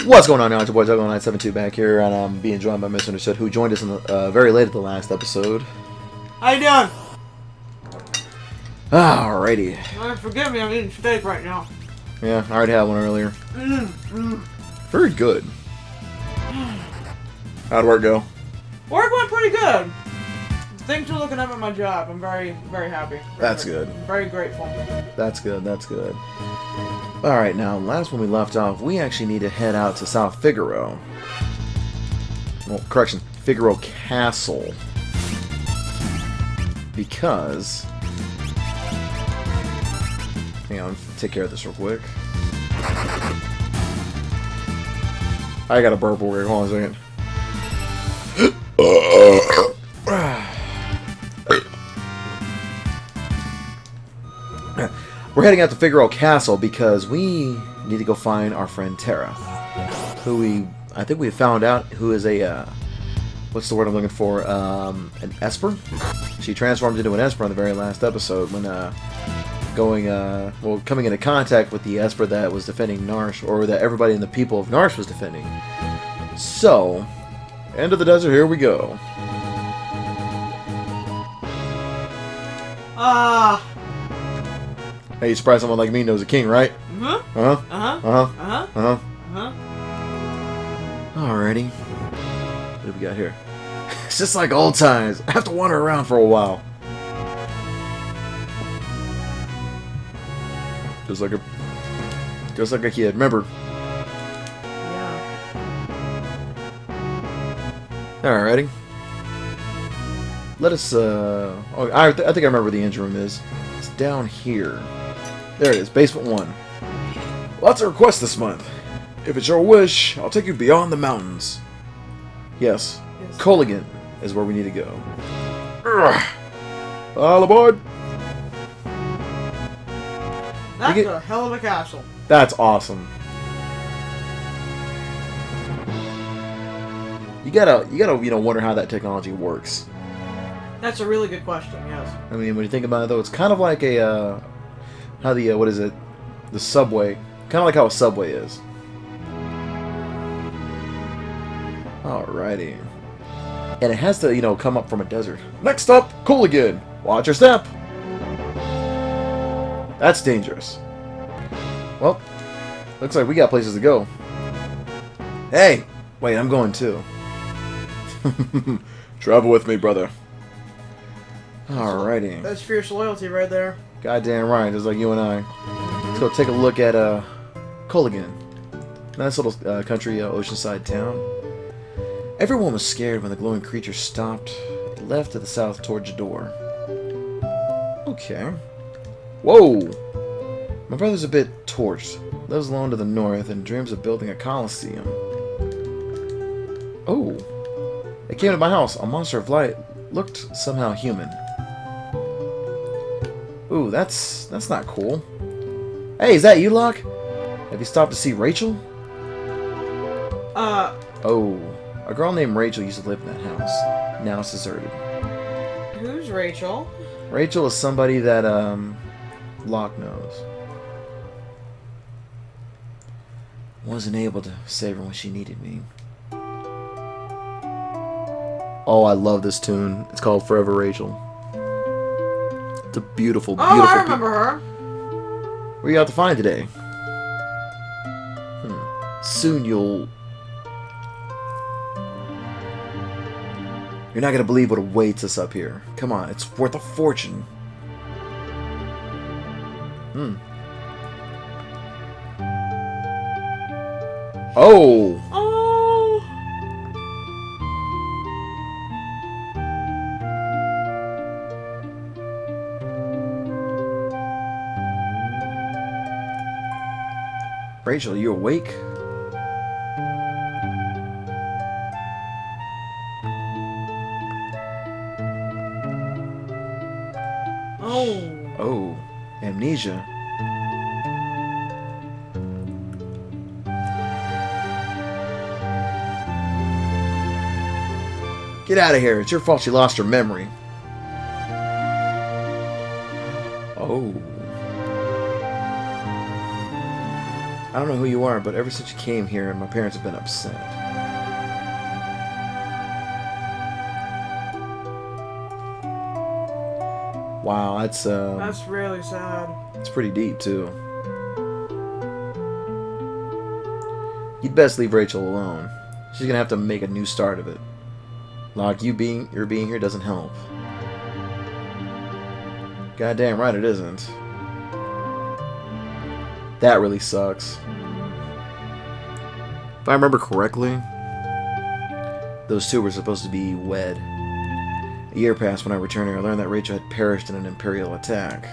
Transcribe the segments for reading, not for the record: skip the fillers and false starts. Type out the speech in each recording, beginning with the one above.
What's going on now? It's your boy Juggalo972 back here, and I'm being joined by Misunderstood, who joined us in the, very late at the last episode. How you doing? Alrighty. Forgive me, I'm eating steak right now. Yeah, I already had one earlier. Very good. How'd work go? Work went pretty good. Things are looking up at my job. I'm very, very happy. That's good. Very grateful. That's good, that's good. Alright, now, last when we left off, we actually need to head out to South Figaro. Well, correction, Figaro Castle. Because... hang on, take care of this real quick. I got a burp over here, hold on a second. We're heading out to Figaro Castle because we need to go find our friend Terra, who I think we found out who is a, what's the word I'm looking for, an esper? She transformed into an esper on the very last episode when, coming into contact with the esper that was defending Narsh, or that everybody in the people of Narsh was defending. So, end of the desert, here we go. Hey, you surprised someone like me knows a king, right? Alrighty. What do we got here? It's just like old times. I have to wander around for a while. Just like a kid. Remember? Yeah. Alrighty. Let us, I think I remember where the engine room is. It's down here. There it is, basement 1. Lots of requests this month. If it's your wish, I'll take you beyond the mountains. Yes, Colligan is where we need to go. All aboard! That's a hell of a castle. That's awesome. You gotta, wonder how that technology works. That's a really good question, yes. I mean, when you think about it, though, it's kind of like a, what is it? The subway. Kind of like how a subway is. Alrighty. And it has to, come up from a desert. Next up, Colligan. Watch your step. That's dangerous. Well, looks like we got places to go. Hey! Wait, I'm going too. Travel with me, brother. Alrighty. That's fierce loyalty right there. Goddamn right, just like you and I. Let's go take a look at Colligan. Nice little country oceanside town. Everyone was scared when the glowing creature stopped, left to the south towards the door. Okay. Whoa! My brother's a bit torched, lives alone to the north, and dreams of building a coliseum. Oh! It came to my house. A monster of light looked somehow human. Ooh, that's not cool. Hey, is that you, Locke? Have you stopped to see Rachel? Oh, a girl named Rachel used to live in that house. Now it's deserted. Who's Rachel? Rachel is somebody that, Locke knows. Wasn't able to save her when she needed me. Oh, I love this tune. It's called Forever Rachel. It's a beautiful, beautiful... Oh, I remember her. What are you out to find today? Soon you'll... You're not gonna believe what awaits us up here. Come on, it's worth a fortune. Oh! Oh! Rachel, are you awake? Oh. Oh, amnesia. Get out of here. It's your fault she lost her memory. Oh. I don't know who you are, but ever since you came here, my parents have been upset. Wow, That's really sad. it's pretty deep too. You'd best leave Rachel alone. She's gonna have to make a new start of it. Like your being here doesn't help. Goddamn right it isn't. That really sucks. If I remember correctly, those two were supposed to be wed. A year passed when I returned and I learned that Rachel had perished in an Imperial attack.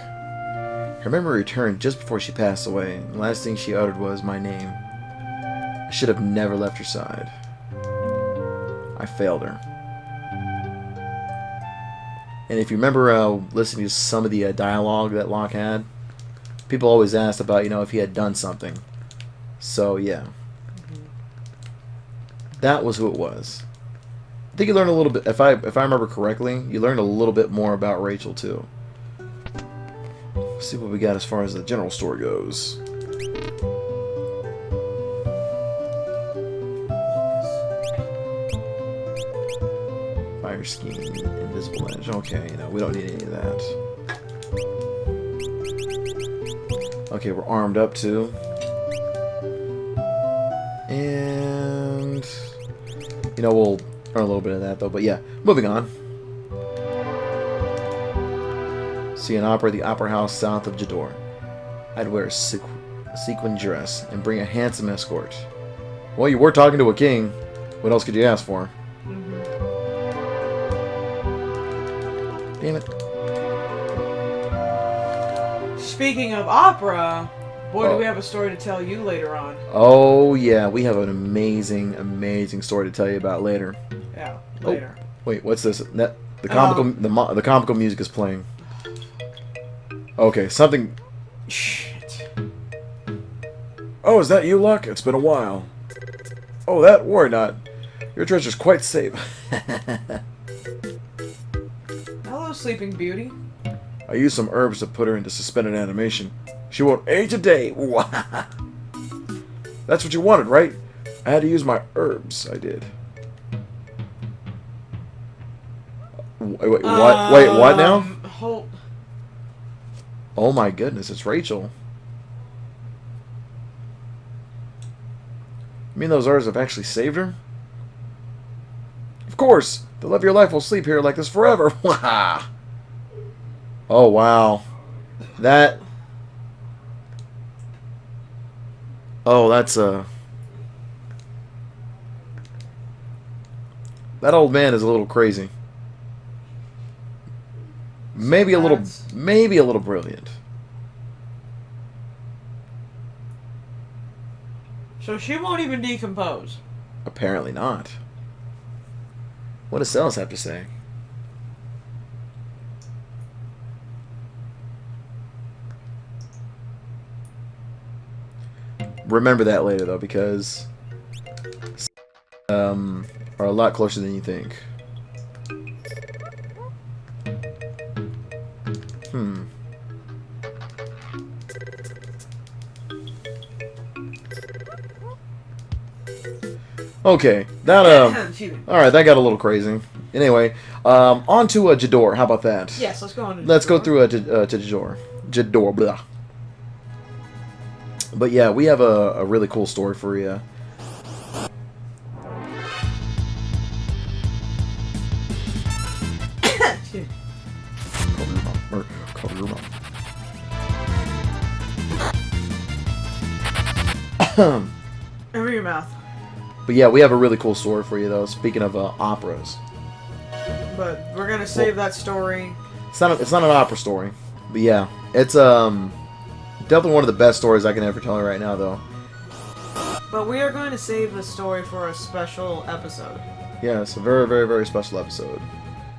Her memory returned just before she passed away, and the last thing she uttered was my name. I should have never left her side. I failed her. And if you remember listening to some of the dialogue that Locke had, people always asked about, if he had done something. So, yeah. That was who it was. I think you learned a little bit, if I remember correctly, you learned a little bit more about Rachel, too. Let's see what we got as far as the general story goes. Fire scheme, invisible edge. Okay, we don't need any of that. Okay, we're armed up, too. And... we'll earn a little bit of that, though. But yeah, moving on. See an opera at the Opera House south of Jador. I'd wear a sequin dress and bring a handsome escort. Well, you were talking to a king. What else could you ask for? Damn it. Speaking of opera, boy, do we have a story to tell you later on. Oh, yeah. We have an amazing, amazing story to tell you about later. Yeah, later. Oh, wait, what's this? The comical music is playing. Okay, something... Shit. Oh, is that you, Luck? It's been a while. Oh, that? Worry not. Your treasure's quite safe. Hello, Sleeping Beauty. I used some herbs to put her into suspended animation. She won't age a day. That's what you wanted, right? I had to use my herbs. I did. Wait, what? Wait, what now? Hold. Oh my goodness, it's Rachel. You mean those herbs have actually saved her? Of course! The love of your life will sleep here like this forever. Oh, wow. That... Oh, that's that old man is a little crazy. Maybe a little brilliant. So she won't even decompose. Apparently not. What does Celis have to say? Remember that later, though, because are a lot closer than you think. Okay, that alright, that got a little crazy. Anyway, on to Jador. How about that? Yes, let's go on to Jador. Let's go through to Jador. Jador, blah. But yeah, we have a really cool story for you. Cover your mouth. Cover your mouth. But yeah, we have a really cool story for you, though. Speaking of operas, but we're gonna save that story. It's not an opera story, but yeah, it's definitely one of the best stories I can ever tell you right now, though. But we are going to save the story for a special episode. Yeah, it's a very, very, very special episode.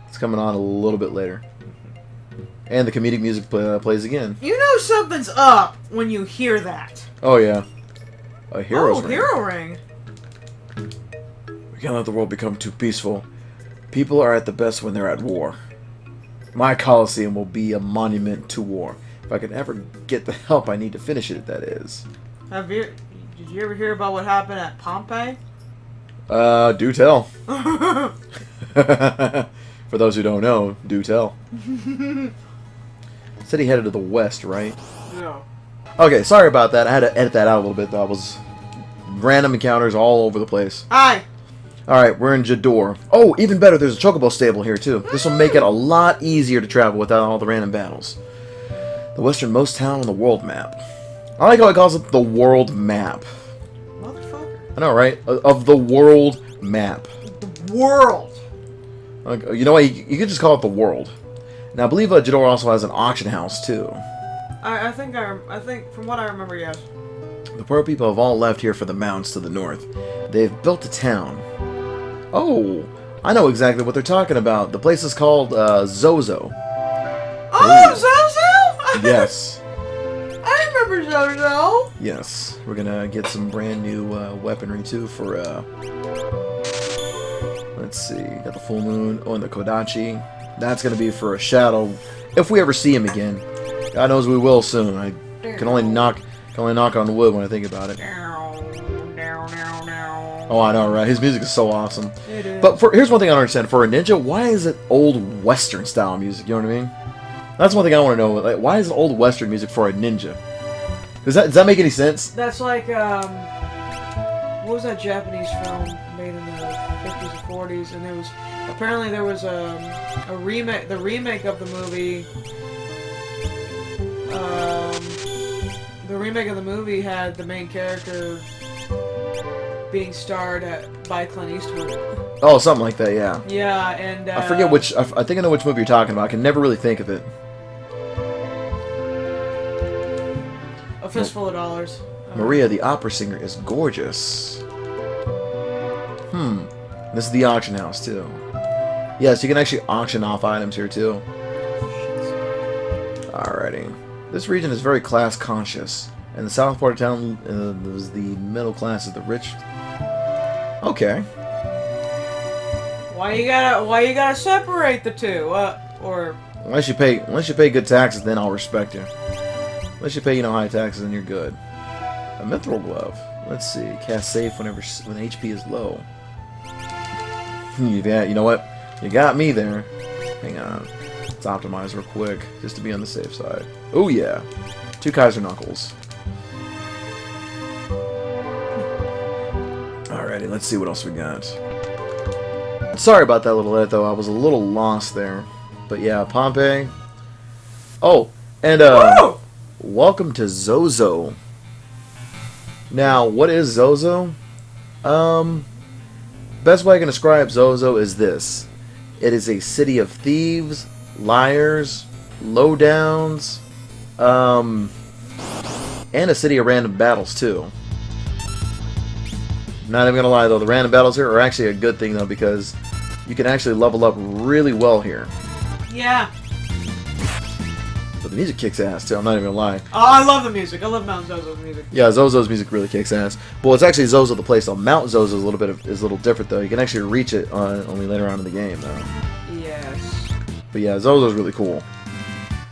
It's coming on a little bit later, and the comedic music plays again. You know something's up when you hear that. Oh yeah, a hero's ring. Hero ring. We can't let the world become too peaceful. People are at the best when they're at war. My Colosseum will be a monument to war. If I can ever get the help I need to finish it, that is. Did you ever hear about what happened at Pompeii? Do tell. For those who don't know, do tell. Said he headed to the west, right? Yeah. Okay, sorry about that. I had to edit that out a little bit. That was random encounters all over the place. Hi. Alright, we're in Jador. Oh, even better, there's a chocobo stable here, too. This will make it a lot easier to travel without all the random battles. The westernmost town on the world map. I like how he calls it the world map. Motherfucker. I know, right? Of the world map. The world. You know what? You could just call it the world. Now, I believe Jador also has an auction house, too. I think from what I remember, yes. The poor people have all left here for the mountains to the north. They've built a town. Oh, I know exactly what they're talking about. The place is called Zozo. Oh, Zozo! Yes. I remember Zozo. Yes. We're gonna get some brand new weaponry too for let's see, got the full moon. Oh, and the Kodachi. That's gonna be for a shadow. If we ever see him again. God knows we will soon. I can only knock on wood when I think about it. Oh, I know, right? His music is so awesome. It is. But here's one thing I don't understand. For a ninja, why is it old Western style music? You know what I mean? That's one thing I want to know. Like, why is it old Western music for a ninja? Does that make any sense? That's like, what was that Japanese film made in the 50s or 40s? And apparently there was a remake, the remake of the movie, had the main character being starred by Clint Eastwood. Oh, something like that, yeah. Yeah, and I forget which. I think I know which movie you're talking about. I can never really think of it. A Fistful of Dollars. Maria, the opera singer, is gorgeous. This is the auction house too. Yes, you can actually auction off items here too. Alrighty. This region is very class conscious, and the south part of town was the middle class, is the rich. Okay. Why you gotta separate the two? Or Unless you pay good taxes, then I'll respect you. Unless you pay high taxes, then you're good. A mithril glove. Let's see. Cast safe when HP is low. Yeah, you know what? You got me there. Hang on. Let's optimize real quick, just to be on the safe side. Oh yeah. 2 Kaiser Knuckles. Alrighty, let's see what else we got. Sorry about that little edit, though. I was a little lost there. But yeah, Pompeii. Oh, and welcome to Zozo. Now, what is Zozo? Best way I can describe Zozo is this. It is a city of thieves, liars, lowdowns, and a city of random battles, too. Not even gonna lie, though, the random battles here are actually a good thing, though, because you can actually level up really well here. yeah. But the music kicks ass, too. I'm not even gonna lie. Oh, I love the music. I love Mount Zozo's music. Yeah, Zozo's music really kicks ass. Well, it's actually Zozo the place, though. Mount Zozo is a little different, though. You can actually reach it only later on in the game, though. Yes. But yeah, Zozo's really cool.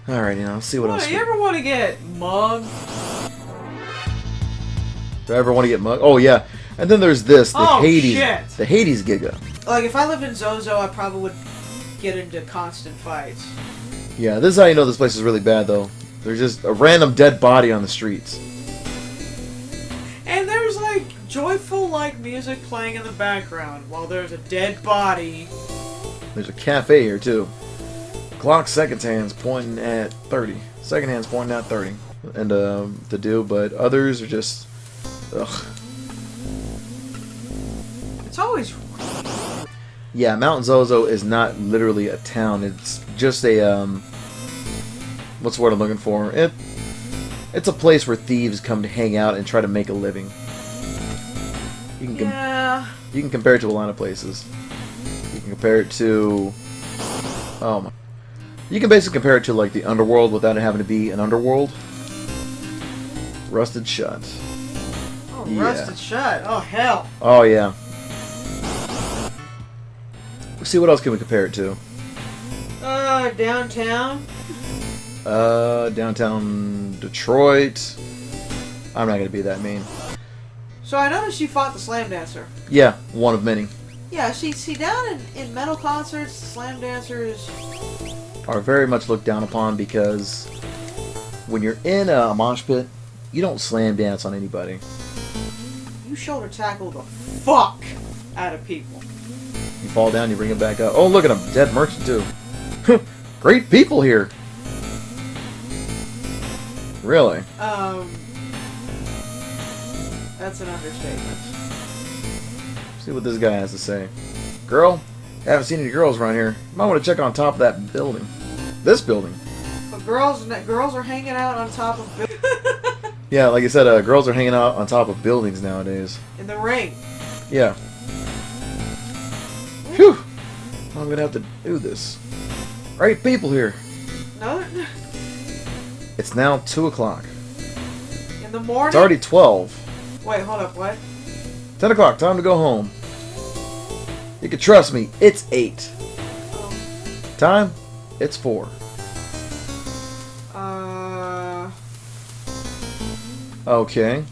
Alrighty, now let's see what else. You ever want to get mugged? Do I ever want to get mugged? Oh yeah. And then there's this, the Hades, shit. the Hades Giga. Like, if I lived in Zozo, I probably would get into constant fights. Yeah, this is how you know this place is really bad, though. There's just a random dead body on the streets. And there's, like, joyful, like, music playing in the background while there's a dead body. There's a cafe here, too. Clock second hand's pointing at 30. Second hand's pointing at 30. And, to do, but others are just... Ugh. It's always... Yeah, Mount Zozo is not literally a town. It's just a, what's the word I'm looking for? It's a place where thieves come to hang out and try to make a living. You can compare it to a lot of places. You can compare it to... Oh my... You can basically compare it to, like, the underworld without it having to be an underworld. Rusted shut. Oh, yeah. Rusted shut. Oh, hell. Oh, yeah. Let's see, what else can we compare it to? Downtown. Downtown Detroit. I'm not gonna be that mean. So I noticed you fought the slam dancer. Yeah, one of many. Yeah, see down in metal concerts, slam dancers Are very much looked down upon because when you're in a mosh pit, you don't slam dance on anybody. you shoulder tackle the fuck out of people. You fall down, you bring it back up. Oh, look at him, dead merchant too. Great people here. Really? That's an understatement. See what this guy has to say. Girl, I haven't seen any girls around here. Might want to check on top of that building. This building. But girls are hanging out on top of Yeah, like I said, girls are hanging out on top of buildings nowadays. in the ring. Yeah. Phew! I'm gonna have to do this. Great people here. No, It's now 2 o'clock. in the morning. It's already 12. Wait, hold up. What? 10 o'clock, time to go home. You can trust me, it's 8. Oh. Time? It's 4. Okay.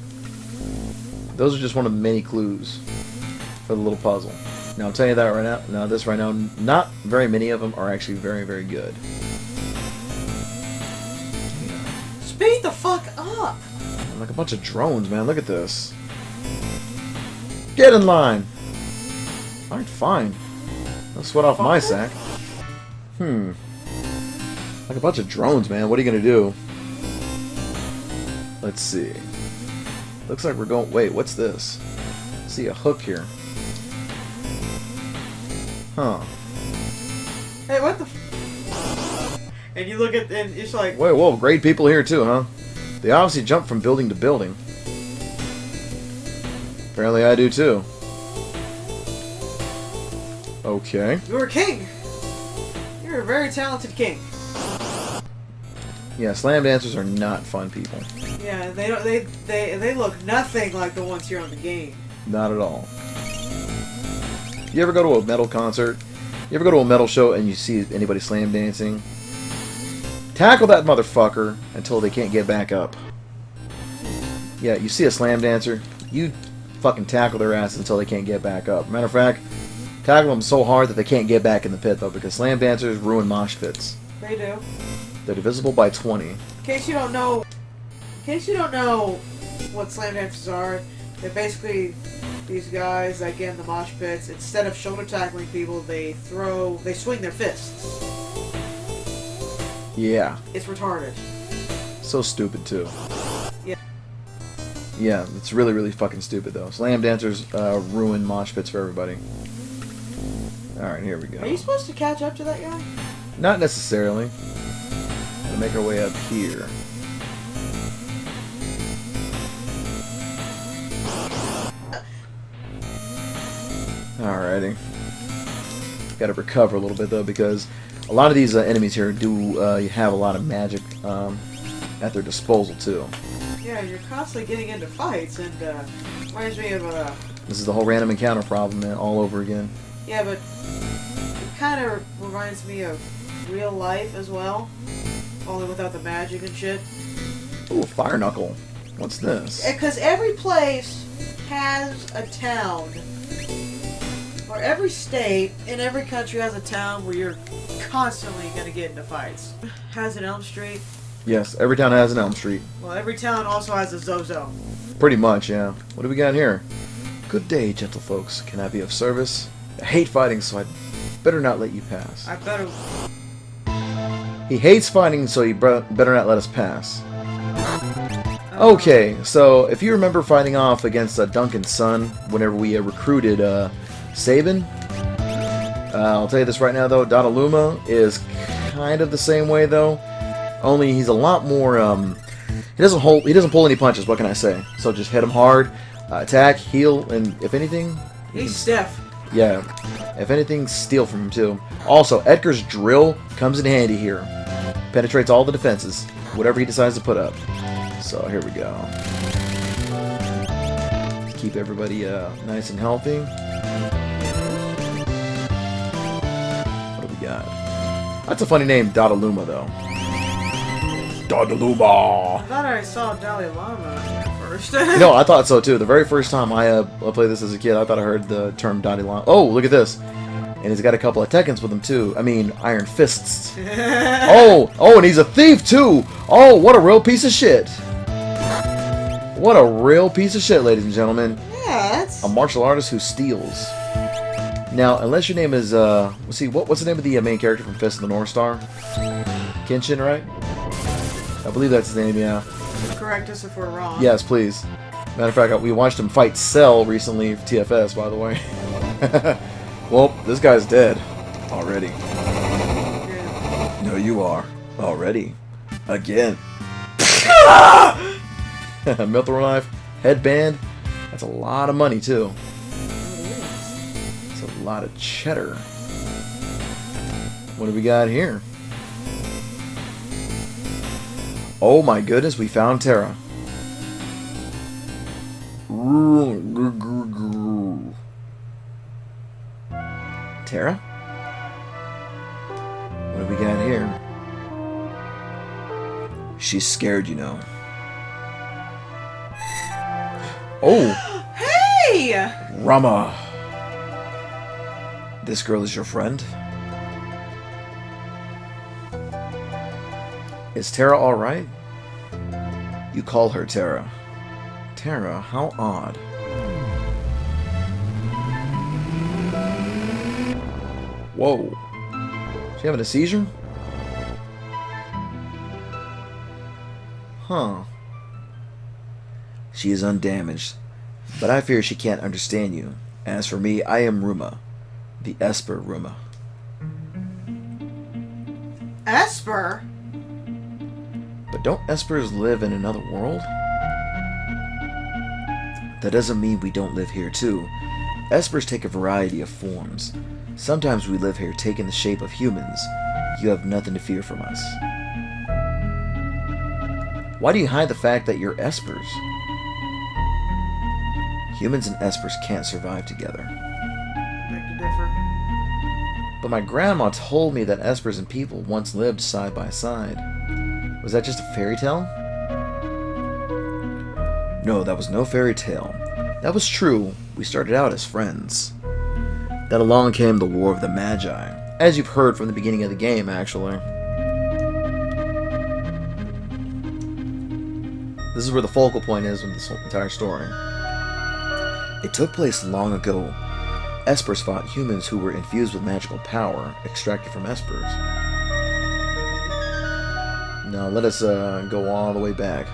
Those are just one of the many clues for the little puzzle. Now, I'll tell you that right now. Now, this right now, not very many of them are actually very, very good. Speed the fuck up. Like a bunch of drones, man. Look at this. Get in line. Alright, fine. Don't sweat off my sack. Like a bunch of drones, man. What are you gonna do? Let's see. Looks like we're going... Wait, what's this? I see a hook here. Huh. Hey, what the? And you look at and it's like. Wait, whoa, great people here too, huh? They obviously jump from building to building. Apparently I do too. Okay. You're a king. You're a very talented king. Yeah, slam dancers are not fun people. Yeah, they don't. They look nothing like the ones here on the game. Not at all. You ever go to a metal concert? You ever go to a metal show and you see anybody slam dancing? Tackle that motherfucker until they can't get back up. Yeah, you see a slam dancer, you fucking tackle their ass until they can't get back up. Matter of fact, tackle them so hard that they can't get back in the pit though, because slam dancers ruin mosh pits. They do. They're divisible by 20. In case you don't know what slam dancers are, they're basically these guys that get in the mosh pits. Instead of shoulder tackling people, they swing their fists. Yeah. It's retarded. So stupid too. Yeah. Yeah, it's really, really fucking stupid though. Slam dancers ruin mosh pits for everybody. Alright, here we go. Are you supposed to catch up to that guy? Not necessarily. We'll make our way up here. Alrighty. Gotta recover a little bit though, because a lot of these enemies here do have a lot of magic at their disposal too. Yeah, you're constantly getting into fights, and reminds me of This is the whole random encounter problem, man, all over again. yeah, but it kind of reminds me of real life as well, only without the magic and shit. Ooh, fire knuckle. What's this? Because every place has a town, or every state in every country has a town where you're constantly going to get into fights. Has an Elm Street. Yes, every town has an Elm Street. Well, every town also has a Zozo. Pretty much, yeah. What do we got here? Good day, gentle folks. Can I be of service? I hate fighting, so I'd better not let you pass. I better. He hates fighting, so he better not let us pass. Okay, so if you remember fighting off against Duncan's son whenever we recruited Sabin, I'll tell you this right now though, Dodaluma is kind of the same way though, only he's a lot more, he doesn't pull any punches, what can I say? So just hit him hard, attack, heal, and if anything... He's stiff. Yeah, if anything, steal from him too. Also, Edgar's drill comes in handy here. Penetrates all the defenses, whatever he decides to put up. So here we go. Keep everybody nice and healthy. What do we got? That's a funny name, Dodaluma, though. Dodaluma! I thought I saw Dalai Lama for first. No, I thought so too. The very first time I played this as a kid, I thought I heard the term Daddy Long. Oh, look at this. And he's got a couple of Tekkens with him too. I mean, Iron Fists. Oh, and he's a thief too. Oh, what a real piece of shit. What a real piece of shit, ladies and gentlemen. Yeah, that's... A martial artist who steals. Now, unless your name is, let's see, what's the name of the main character from Fist of the North Star? Kenshin, right? I believe that's his name, yeah. Correct us if we're wrong. Yes, please. Matter of fact, we watched him fight Cell recently for TFS, by the way. Well, this guy's dead. Already. Good. No, you are. Already. Again. Mithril knife, headband. That's a lot of money, too. That's a lot of cheddar. What do we got here? Oh my goodness, we found Terra. Terra? What do we got here? She's scared, you know. Oh! Hey! Rama! This girl is your friend? Is Terra alright? You call her Terra. Terra, how odd. Whoa. She having a seizure? Huh. She is undamaged, but I fear she can't understand you. As for me, I am Ruma, the Esper Ruma. Esper? But don't Espers live in another world? That doesn't mean we don't live here too. Espers take a variety of forms. Sometimes we live here taking the shape of humans. You have nothing to fear from us. Why do you hide the fact that you're Espers? Humans and Espers can't survive together. Beg to differ. But my grandma told me that Espers and people once lived side by side. Was that just a fairy tale? No, that was no fairy tale. That was true. We started out as friends. Then along came the War of the Magi, as you've heard from the beginning of the game, actually. This is where the focal point is in this whole entire story. It took place long ago. Espers fought humans who were infused with magical power, extracted from Espers. Now let us go all the way back.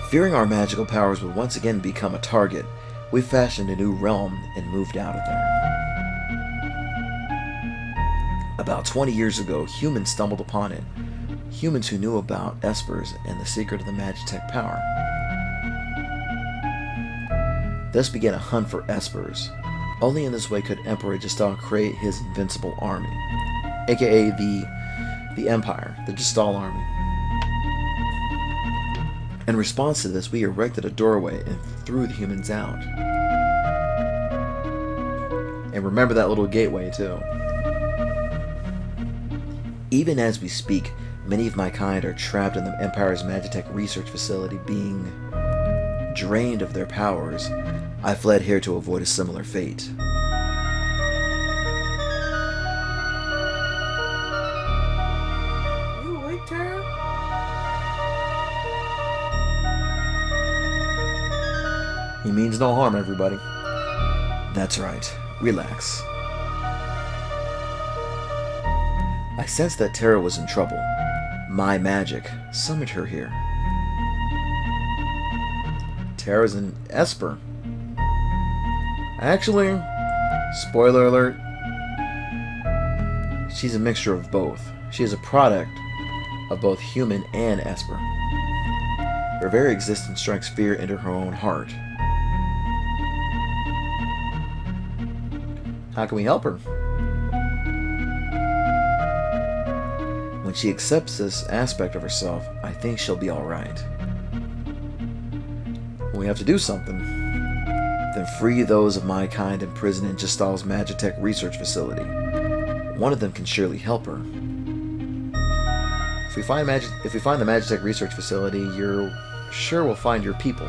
Fearing our magical powers would once again become a target, we fashioned a new realm and moved out of there. About 20 years ago, humans stumbled upon it. Humans who knew about Espers and the secret of the Magitech power. Thus began a hunt for Espers. Only in this way could Emperor Gestal create his invincible army, aka the Empire, the Gestal army. In response to this, we erected a doorway and threw the humans out. And remember that little gateway too. Even as we speak, many of my kind are trapped in the Empire's Magitech research facility, being drained of their powers. I fled here to avoid a similar fate. You awake, Terra? He means no harm, everybody. That's right. Relax. I sensed that Terra was in trouble. My magic summoned her here. Terra's an Esper. Actually, spoiler alert, she's a mixture of both. She is a product of both human and Esper. Her very existence strikes fear into her own heart. How can we help her? When she accepts this aspect of herself, I think she'll be alright. We have to do something. Then free those of my kind imprisoned in Gestal's Magitech research facility. One of them can surely help her. If we find the Magitech research facility, you're sure we'll find your people.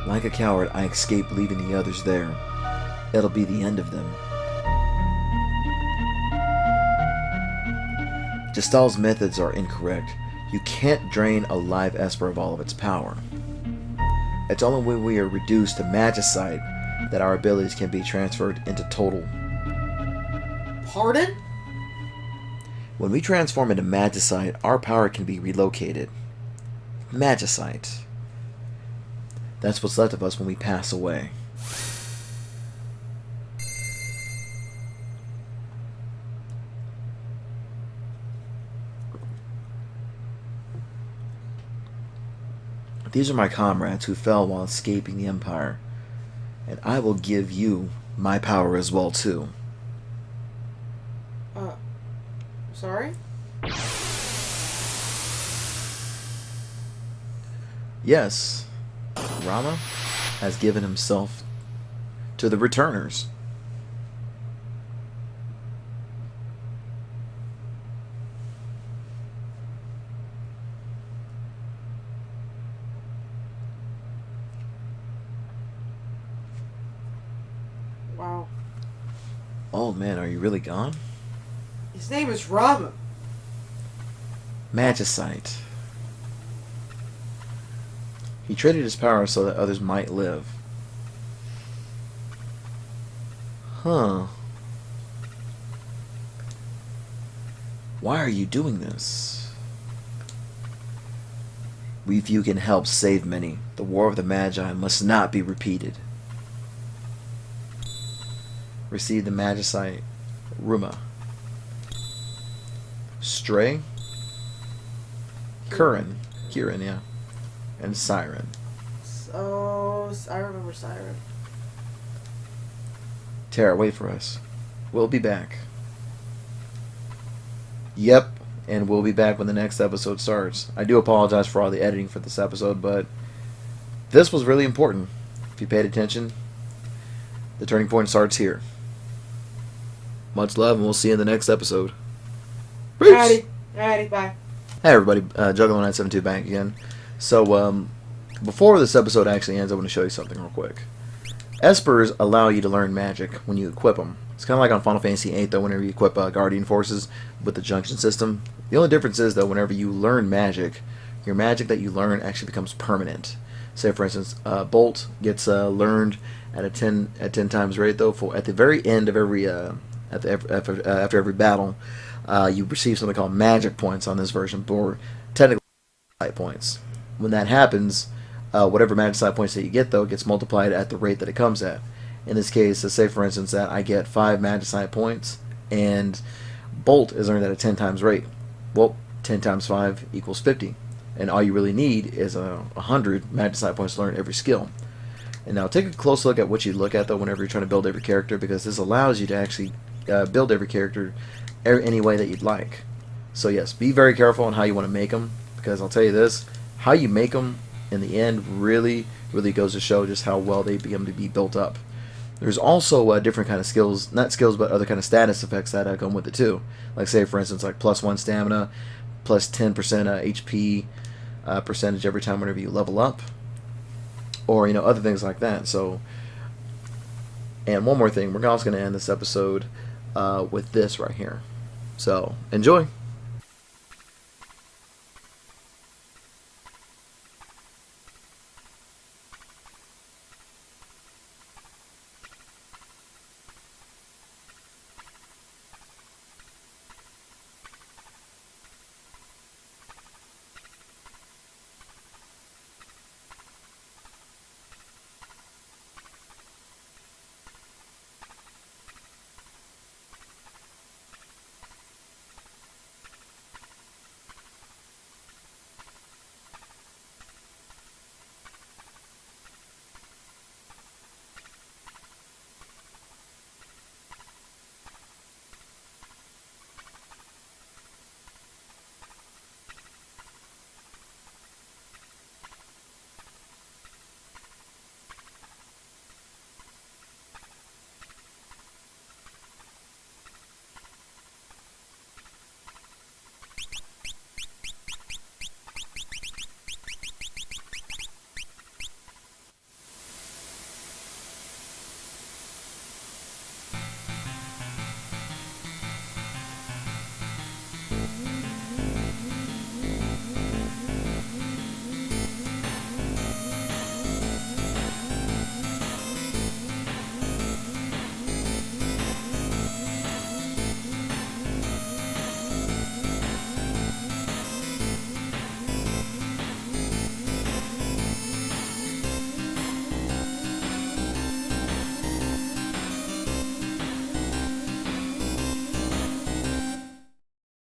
Like a coward, I escaped, leaving the others there. It'll be the end of them. Gestal's methods are incorrect. You can't drain a live esper of all of its power. It's only when we are reduced to magicite that our abilities can be transferred into total. Pardon? When we transform into magicite, our power can be relocated. Magicite. That's what's left of us when we pass away. These are my comrades who fell while escaping the Empire, and I will give you my power as well, too. Sorry? Yes, Rama has given himself to the returners. Wow. Oh man, are you really gone? His name is Rama. Magicite. He traded his power so that others might live. Huh. Why are you doing this? We few can help save many. The war of the Magi must not be repeated. Receive the Magicite Ruma. Stray. Kirin, yeah. And Siren. Oh, I remember Siren. Terra, wait for us. We'll be back. Yep, and we'll be back when the next episode starts. I do apologize for all the editing for this episode, but this was really important. If you paid attention, the turning point starts here. Much love, and we'll see you in the next episode. Peace! Alrighty, bye. Hey everybody, Juggalo972 back again. So, before this episode actually ends, I want to show you something real quick. Espers allow you to learn magic when you equip them. It's kind of like on Final Fantasy VIII, though, whenever you equip Guardian Forces with the junction system. The only difference is, though, whenever you learn magic, your magic that you learn actually becomes permanent. Say, for instance, Bolt gets learned at a 10 times rate, though. At the very end of every after every battle, you receive something called magic points on this version, or technically magicite points. When that happens, whatever magicite points that you get, though, gets multiplied at the rate that it comes at. In this case, let's say, for instance, that I get 5 magicite points, and Bolt is earned at a 10 times rate. Well, 10 times 5 equals 50. And all you really need is 100 magicite points to learn every skill. And now take a close look at what you look at, though, whenever you're trying to build every character, because this allows you to actually build every character any way that you'd like. So yes, be very careful on how you want to make them, because I'll tell you this, how you make them in the end really goes to show just how well they begin to be built up. There's also different kind of skills, not skills, but other kind of status effects that come with it too. Like say, for instance, like +1 stamina, plus 10% HP percentage every time whenever you level up, or other things like that. So, and one more thing, we're also going to end this episode with this right here. So enjoy.